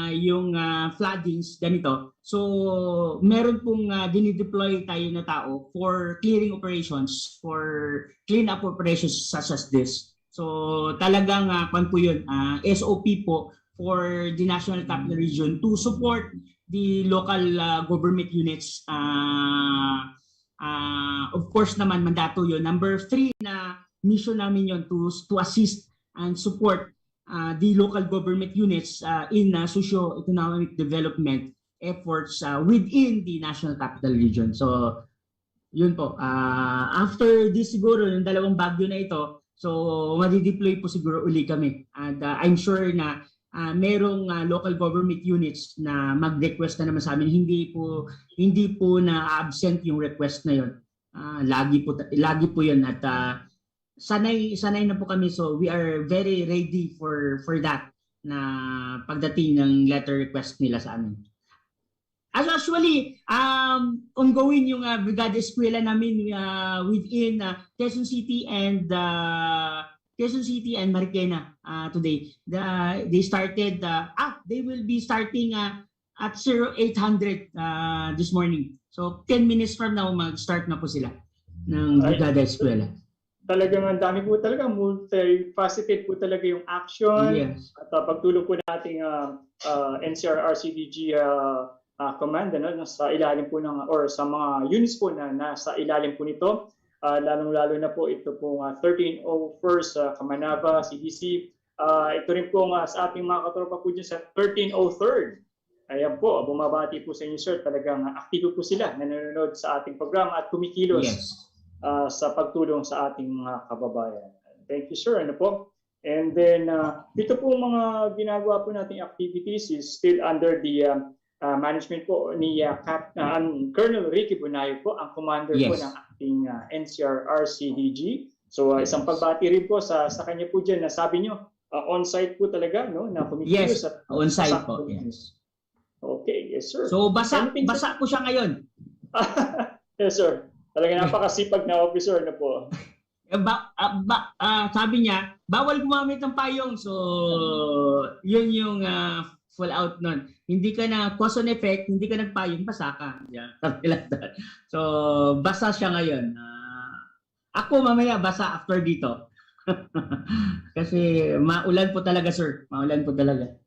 yung floodings ganito. So meron pong dinideploy tayo na tao for clearing operations, for clean up operations such as this. So talagang pan po yun, SOP po for the National Capital Region to support the local government units. Of course naman, mandato yun. Number 3 na mission namin yun to assist and support the local government units in socio-economic development efforts within the National Capital Region. So yun po. After this siguro, yung dalawang bagyo na ito, so madi-deploy po siguro uli kami. And I'm sure na merong local government units na mag-request na naman sa amin. Hindi po na absent yung request na yun. Lagi po yun at sanay na po kami, so we are very ready for that na pagdating ng letter request nila sa amin. As actually, ongoing yung Brigada Eskwela namin within Quezon City and Marikina today. They started, they will be starting at 0800 this morning. So 10 minutes from now, mag-start na po sila ng Brigada Eskwela. Talagang ang dami po talaga, multifaceted po talaga yung action. Yes. At pagtulong po nating NCR-RCDG command sa ilalim po ng, or sa mga units po na nasa ilalim po nito. Lalong-lalo na po ito pong 1301st Kamanava CDC. Ito rin po sa ating mga katropa po dyan sa 1303rd. Ayan po, bumabati po sa inyo sir. Talagang aktibo po sila, nanonood sa ating programa at kumikilos sa pagtulong sa ating mga kababayan. Thank you sir. Ano po? And then, dito po mga ginagawa po nating activities is still under the management po ni Colonel Ricky Bunayo po, ang commander po ng ating NCR-RCDG. So isang pagbati rin po sa kanya po dyan na sabi nyo, on-site po talaga, no? Na kumikilos at on-site po. Yes. Okay, yes sir. So basa po siya ngayon. Yes sir. Talaga napakasipag na officer na po. Sabi niya, bawal gumamit ng payong. So yun yung full out nun. Hindi ka na cause and effect, hindi ka nagpayong, basa ka. Yeah, like that. So, basa siya ngayon. Ako mamaya basa after dito. Kasi maulan po talaga, sir. Maulan po talaga.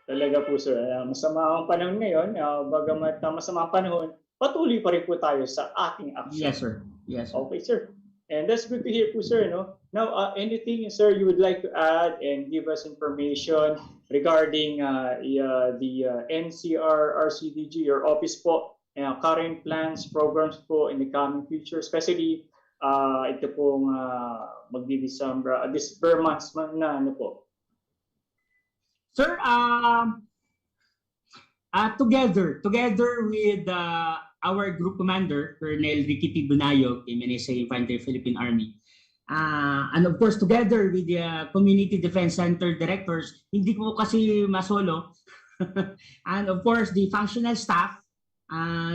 Talaga po, sir. Masama ang panahon ngayon. Bagamat masama ang panahon, patuloy pa rin po tayo sa ating action. Yes, sir. Yes, sir. Okay, sir. And that's good to hear po, sir. No? Now, anything, sir, you would like to add and give us information regarding the NCR-RCDG, your office po, current plans, programs po in the coming future, especially ito pong magdi-December, this per month na ano po? Sir, together with our group commander, Colonel Ricky P. Bunayo, MNSA Infantry Philippine Army, and of course together with the Community Defense Center directors, hindi ko kasi masolo, and of course the functional staff,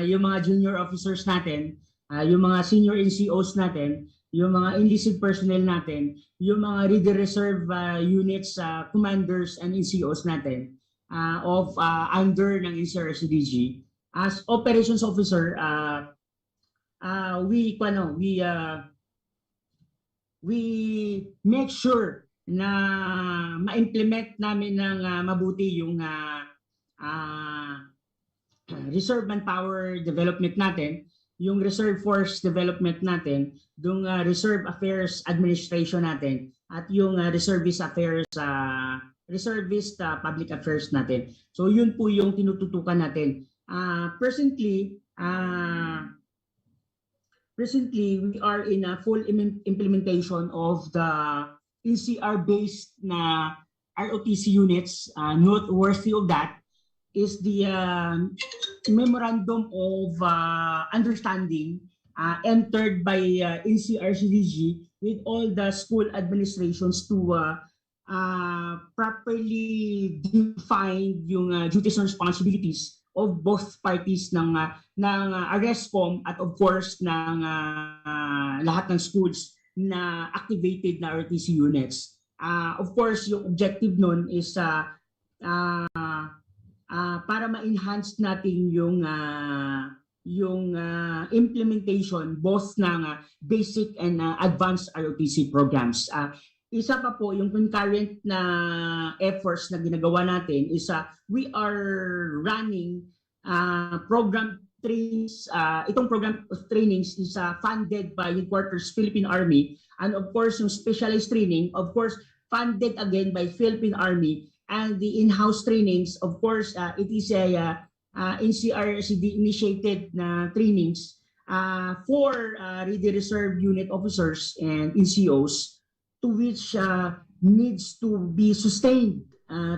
yung mga junior officers natin, yung mga senior NCOs natin, yung mga enlisted personnel natin, yung mga reserve units, commanders and NCOs natin of under ng NCR-RCDG. As operations officer, we make sure na ma-implement namin ng mabuti yung reserve manpower development natin, yung reserve force development natin, yung reserve affairs administration natin, at yung reservist affairs, reservist public affairs natin. So yun po yung tinututukan natin. Presently, we are in a full implementation of the NCR-based na ROTC units. Noteworthy of that is the memorandum of understanding entered by NCR-CDG with all the school administrations to properly define yung duties and responsibilities of both parties ng RESCOM at of course ng lahat ng schools na activated na ROTC units. Of course, yung objective nun is para ma-enhance natin yung implementation both ng basic and advanced ROTC programs. Isa pa po, yung concurrent na efforts na ginagawa natin is we are running program trainings. Itong program of trainings is funded by Headquarters Philippine Army, and of course yung specialized training, of course, funded again by Philippine Army, and the in-house trainings, of course, it is a NCRCD initiated na trainings for Ready Reserve Unit officers and NCOs, to which needs to be sustained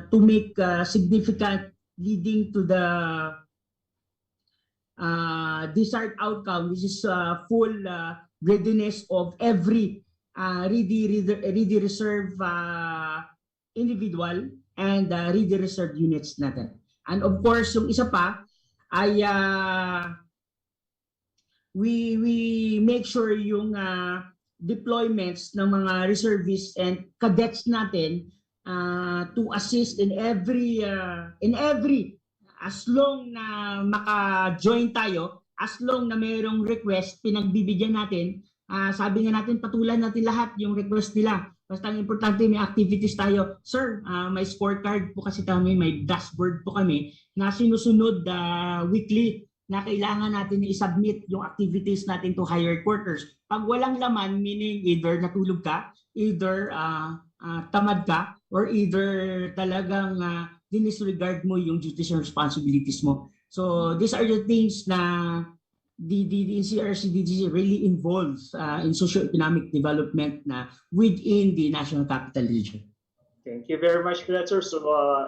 to make significant, leading to the desired outcome, which is full readiness of every Ready Reserve individual and Ready Reserve units natin. And of course, yung isa pa ay we make sure yung deployments ng mga reservists and cadets natin to assist in every as long na maka-join tayo, as long na mayroong request, pinagbibigyan natin. Sabi nga natin, patulan natin lahat yung request nila. Basta ang importante, may activities tayo. Sir, may scorecard po kasi kami, may dashboard po kami na sinusunod weekly na kailangan natin i-submit yung activities natin to higher quarters. Pag walang laman, meaning either natulog ka, either tamad ka, or either talagang dinisregard mo yung duties and responsibilities mo. So these are the things na the NCRCD really involves in socio-economic development na within the National Capital Region. Thank you very much for that, sir. So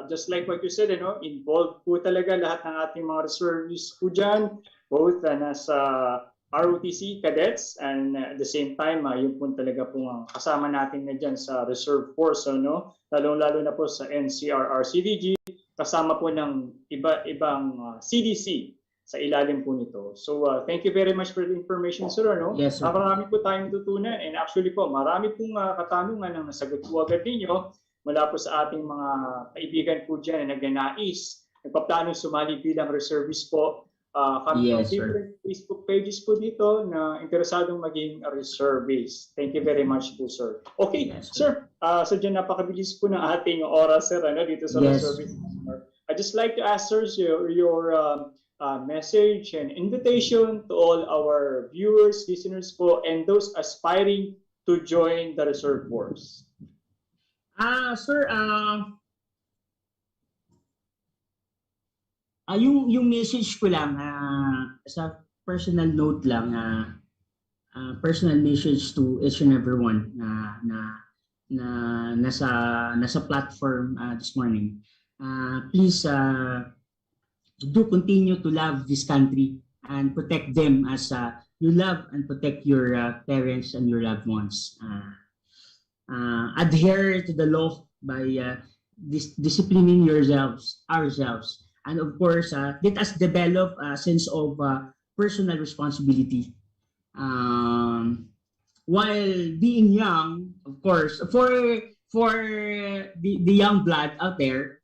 just like what you said, involved po talaga lahat ng ating mga reservists po dyan, both nasa ROTC cadets, and at the same time, yun po talaga po kasama natin na dyan sa Reserve Force, lalo-lalo na po sa NCRRCDG, kasama po ng iba-ibang CDC sa ilalim po nito. So thank you very much for the information, sir. Yes, sir. Marami po tayong tutunan, and actually po, marami pong katanungan ang nasagot po agad ninyo mula po sa ating mga kaibigan po dyan na nagnanais, nagpaplanong sumali bilang reservist po. Kami Yes, different Facebook pages po dito na interesadong maging reservist. Thank you very much po, sir. Okay, Yes, sir. So dyan napakabilis po ng ating oras, sir, dito sa Yes. reservist. I'd just like to ask, sir, your message and invitation to all our viewers, listeners po, and those aspiring to join the Reserve Force. Sir, yung message ko lang sa personal note lang, personal message to each and everyone na nasa platform this morning. Please do continue to love this country and protect them as you love and protect your parents and your loved ones. Adhere to the law by disciplining ourselves, and of course let us develop a sense of personal responsibility while being young. Of course, for the young blood out there,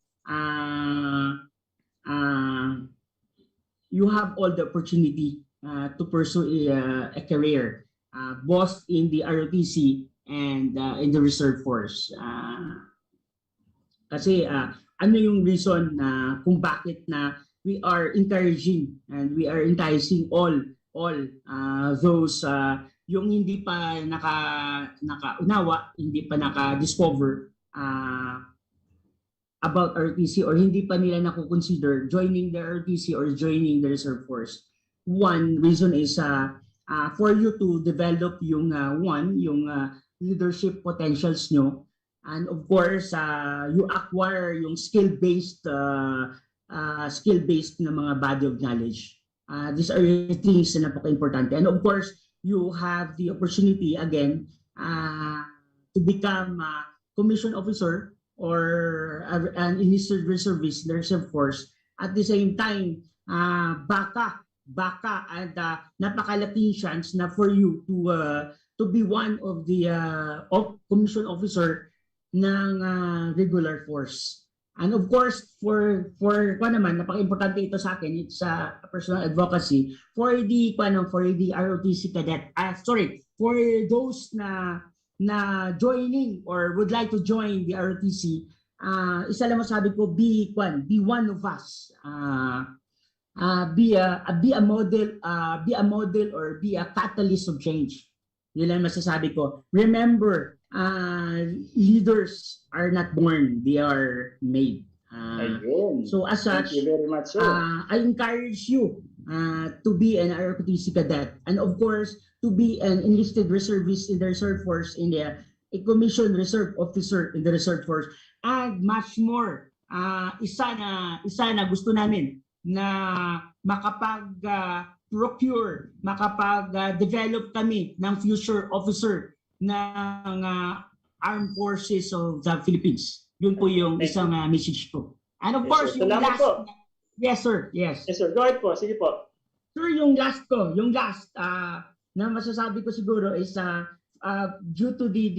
you have all the opportunity to pursue a career both in the ROTC and in the Reserve Force. Kasi ano yung reason na kung bakit na we are encouraging and we are enticing all those yung hindi pa nakaunawa, hindi pa naka-discover about ROTC, or hindi pa nila nakukonsider joining the ROTC or joining the Reserve Force. One reason is for you to develop yung leadership potentials nyo, and of course you acquire yung skill-based na mga body of knowledge. These are the things na napaka-importante, and of course you have the opportunity again to become a commissioned officer or an enlisted reservist in the Reserve Force. At the same time, baka and napakalaking chance na for you to be one of the commission officer ng regular force. And of course, for naman, napaka-importante ito sa akin, it's personal advocacy for the ROTC cadet. For those na joining or would like to join the ROTC, isa lang masabi ko, be one of us. Be a model or be a catalyst of change. Yun lang masasabi ko. Remember, leaders are not born, they are made. So as such, Thank you very much, sir. I encourage you to be an ROTC cadet, and of course to be an enlisted reservist in the reserve force, in the a commissioned reserve officer in the reserve force, and much more. Isa na gusto namin na makapag-procure, makapag-develop kami ng future officer ng Armed Forces of the Philippines. Yun po yung isang message ko. And of course, sir. yung Salamat last... po. Yes, sir. Yes. Yes, sir. Go ahead po. Sige po. Sir, yung last na masasabi ko siguro is due to the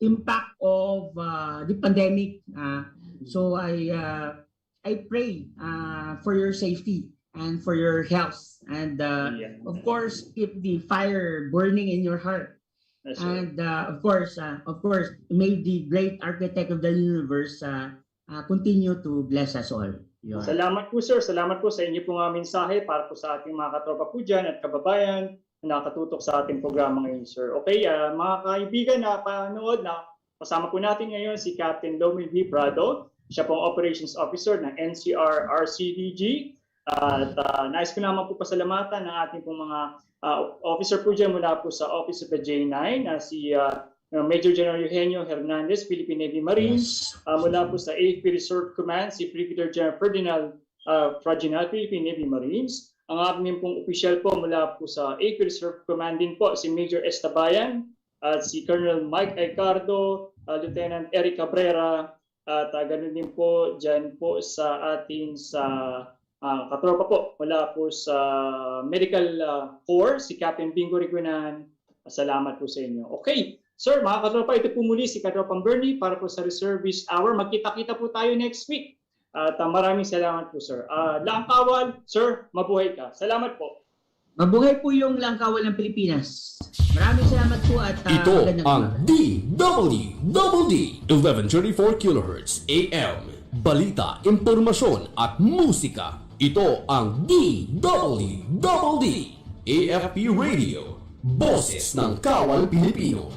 impact of the pandemic. So I pray for your safety and for your health, and of course keep the fire burning in your heart. Yes, sir. And of course, may the great architect of the universe continue to bless us all. Yun. Salamat po, sir. Salamat po sa inyo pong mensahe para po sa ating mga katropa po dyan at kababayan na nakatutok sa ating programa ngayon, sir. Okay, mga kaibigan na panood, na kasama po natin ngayon si Captain Lomil V. Prado. Siya pong Operations Officer ng NCR RCDG. At nais ko naman po pasalamatan ng ating pong mga officer po dyan mula po sa Office of the J9, si Major General Eugenio Hernandez, Philippine Navy Marines. Mula po sa AFP Reserve Command, si Brigadier General Ferdinand Fraginal, Philippine Navy Marines. Ang aming pong opisyal po mula po sa AFP Reserve Command din po, si Major Estabayan, at si Colonel Mike Aicardo, Lieutenant Eric Cabrera, at ganoon din po dyan po sa ating katropa po mula po sa Medical Corps, si Captain Bingo Rigunan. Salamat po sa inyo. Okay, sir, mga katropa, ito po muli si Katropang Bernie para po sa Reservist Hour. Magkita-kita po tayo next week. At maraming salamat po, sir. Langkawal, sir, mabuhay ka. Salamat po. Mabuhay po yung Langkawal ng Pilipinas. Maraming salamat po at Ito magandang ang umaga. DWDD 1134 kHz AM. Balita, impormasyon at musika. Ito ang DWDD AFP Radio. Boses ng Kawal Pilipino.